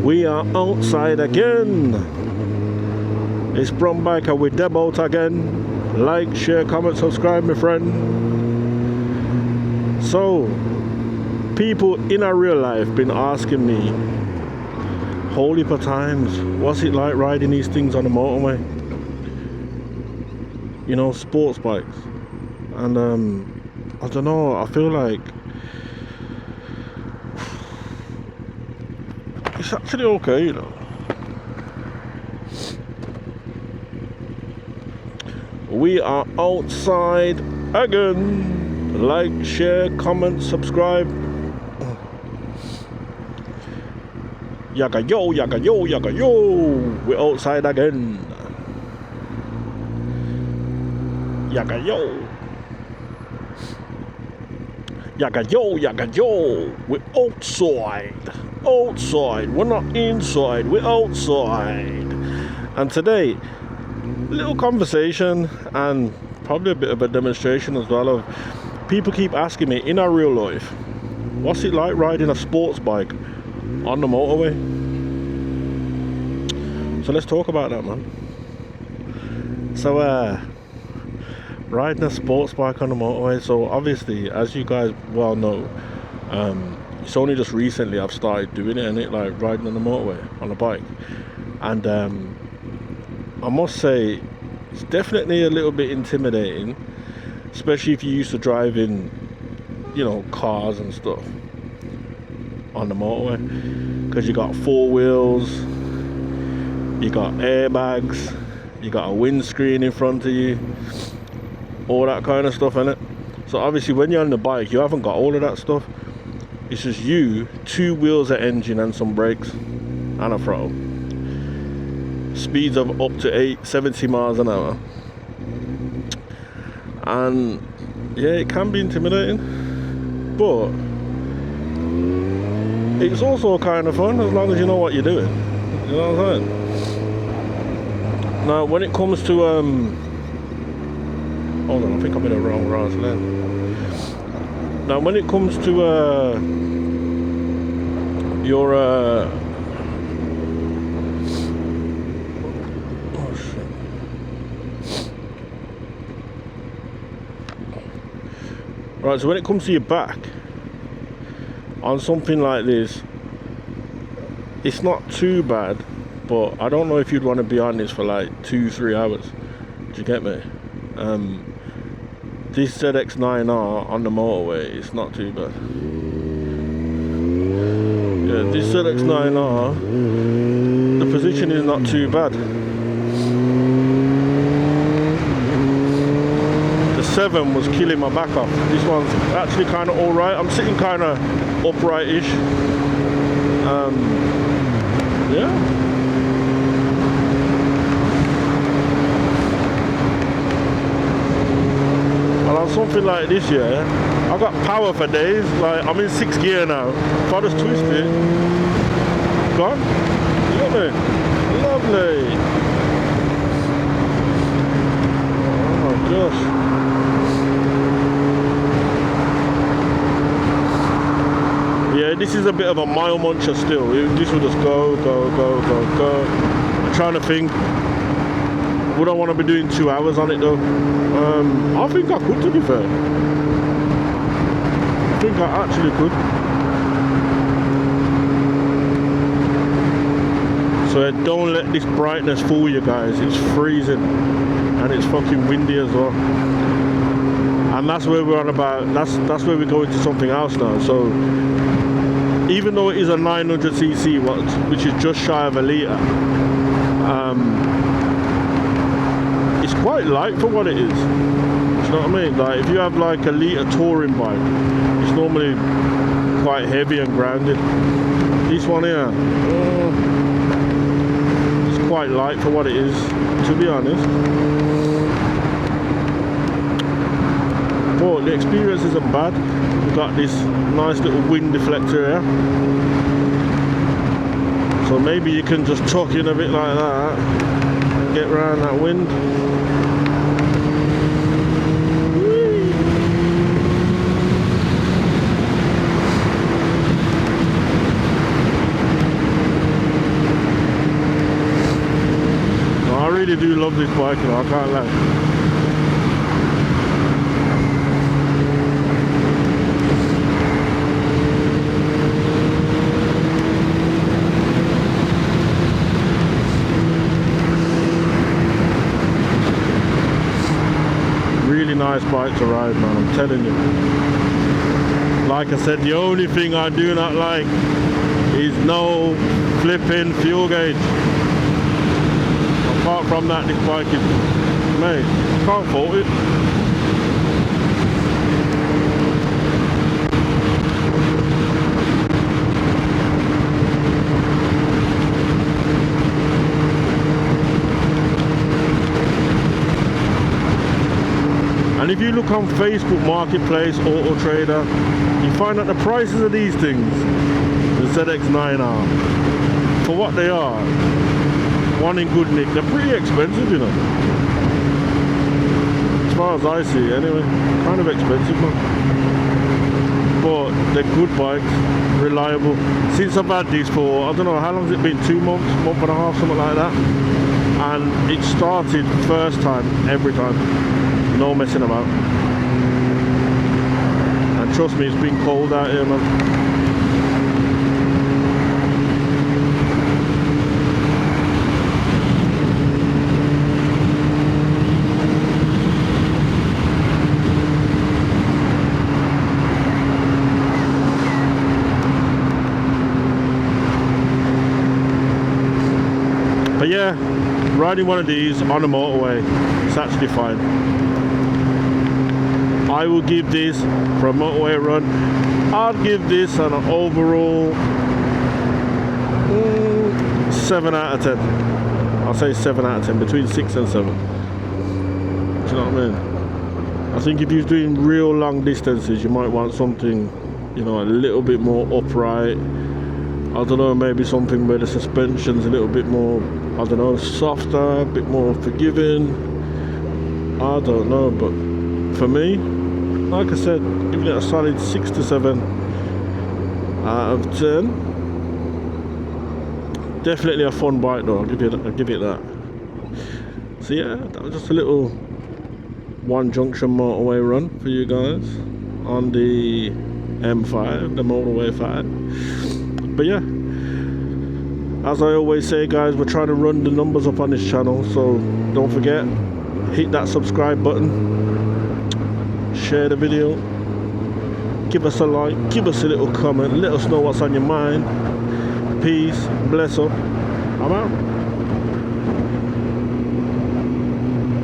We are outside again. It's Brum Biker with Deb out again. Like, share, comment, subscribe, my friend. So, people in a real life been asking me whole heap of times, what's it like riding these things on the motorway? You know, sports bikes. And I don't know, I feel like it's actually okay, you know. We are outside again. Like, share, comment, subscribe. Yaga yo, yaga yo, yaga yo. We're outside again. Yaga yo. Yaga yo, yaga yo. We're outside. Outside. We're not inside. We're outside. And today, little conversation and probably a bit of a demonstration as well of people keep asking me in our real life, what's it like riding a sports bike on the motorway? So let's talk about that, man. So riding a sports bike on the motorway, so obviously, as you guys well know, it's only just recently I've started doing it, and it like riding on the motorway on a bike. And I must say it's definitely a little bit intimidating, especially if you're used to driving, you know, cars and stuff on the motorway, because you got four wheels, you got airbags, you got a windscreen in front of you, all that kind of stuff, innit? So obviously when you're on the bike, you haven't got all of that stuff. It's just you, two wheels, an engine and some brakes and a throttle. Speeds of up to 70 miles an hour. And yeah, it can be intimidating, but it's also kind of fun as long as you know what you're doing. You know what I'm saying? Now when it comes to hold on, I think I'm in the wrong lane. Now when it comes to your right, so when it comes to your back on something like this, it's not too bad, but I don't know if you'd want to be on this for like 2-3 hours. Do you get me? This ZX9R on the motorway, it's not too bad. Yeah, this ZX9R, the position is not too bad. The 7 was killing my back off. This one's actually kind of alright. I'm sitting kind of upright-ish. Yeah. Something like this, yeah, I got power for days. Like I'm in 6th gear now. If I just twist it, gone. You got me? Lovely. Oh my gosh. Yeah, this is a bit of a mile muncher still. This will just go. I'm trying to think. Would I want to be doing 2 hours on it though? I think I could, to be fair. I think I actually could. So don't let this brightness fool you guys. It's freezing and it's fucking windy as well. And that's where we're on about. That's where we go into something else now. So even though it is a 900cc, which is just shy of a litre, it's quite light for what it is. Do you know what I mean? Like if you have like a litre touring bike, it's normally quite heavy and grounded. This one here, it's quite light for what it is, to be honest. But the experience isn't bad. We've got this nice little wind deflector here. So maybe you can just tuck in a bit like that and get around that wind. really do love this bike, you know, I can't lie. Really nice bike to ride, man, I'm telling you. Like I said, the only thing I do not like is no flipping fuel gauge. Apart from that, this bike is, mate, I can't fault it. And if you look on Facebook Marketplace, Auto Trader, you find that the prices of these things, the ZX9R, for what they are, one in good nick, they're pretty expensive, you know. As far as I see, anyway, kind of expensive, man. But they're good bikes, reliable. Since I've had these for, I don't know, how long has it been? 2 months, month and a half, something like that. And it started first time, every time. No messing about. And trust me, it's been cold out here, man. But yeah, riding one of these on a motorway, it's actually fine. I will give this, for a motorway run, I'd give this an overall 7 out of 10. I'll say 7 out of 10, between 6 and 7. Do you know what I mean? I think if you're doing real long distances, you might want something, you know, a little bit more upright. I don't know, maybe something where the suspension's a little bit more, I don't know, softer, a bit more forgiving. I don't know, but for me, like I said, giving it a solid 6 to 7 out of 10. Definitely a fun bike though, I'll give it that. So yeah, that was just a little one junction motorway run for you guys on the M5, the Motorway 5. But yeah, as I always say, guys, we're trying to run the numbers up on this channel, so don't forget, hit that subscribe button, share the video, give us a like, give us a little comment, let us know what's on your mind. Peace, bless up, I'm out.